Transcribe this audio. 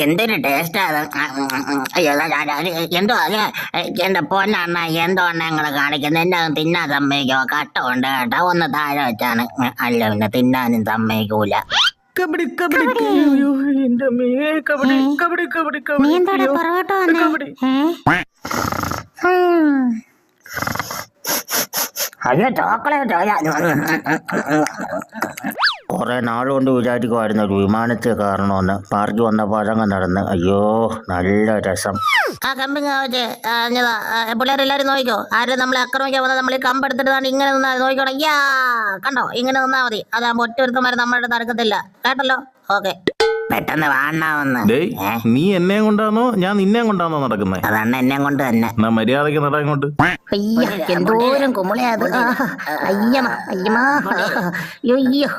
എന്തൊരു ടേസ്റ്റാ അത്. അയ്യോ, എന്തോ അത്. എന്റെ പൊന്നണ്ണ, എന്തോ അണ്ണ ഞങ്ങള് കാണിക്കുന്നത്. എന്നെ അത് തിന്നാൻ സമ്മതിക്കോ? കട്ട ഉണ്ട് കേട്ടോ, ഒന്ന് താഴെ വെച്ചാണ്. അല്ല പിന്നെ തിന്നാനും സമ്മതിക്കൂല. കബഡി കബഡി അയ്യോ, എന്റെ അമ്മേ, കബഡി കബഡി കബഡി നീ കബഡി എന്താടാ അയ്യോ, പുറകോട്ട് വന്നേ? കബഡി. അയ്യോ, ചോക്ലേറ്റ്. കുറെ നാളുകൊണ്ട് വിചാരിക്കുമായിരുന്നു ഒരു വിമാനത്തിൽ കയറണമെന്ന്. പാർക്കിൽ വന്നപ്പോൾ അതങ്ങ് നടന്ന്. അയ്യോ, നല്ല രസം. ആ കമ്പിങ് വെച്ച് പിള്ളേരെല്ലാരും നോക്കിക്കോ. ആരും നമ്മളെ ആക്രമിക്കാൻ വന്നാൽ നമ്മൾ ഈ കമ്പെടുത്തിട്ട് ഇങ്ങനെ നിന്നാ നോക്കിക്കോണം. യാ കണ്ടോ, ഇങ്ങനെ നിന്നാ മതി. അതാകുമ്പോ ഒറ്റൊരുത്തമാരെ നമ്മളുടെ നടക്കത്തില്ല. കേട്ടല്ലോ? ഓക്കെ. പെട്ടെന്ന് വാണ്ണാവന്ന്. ഡേയ്, നീ എന്നെ കൊണ്ടാണോ ഞാൻ നിന്നെ കൊണ്ടാണോ നടക്കുന്നേ? അതണ്ണ എന്നെ കൊണ്ട് തന്നെ. എന്നാ മര്യാദക്ക് നട ഇങ്ങോട്ട്. അയ്യ, എന്തോരം കുമ്പളയാ അത്. അയ്യമ്മ, അയ്യമ്മ, അയ്യോ.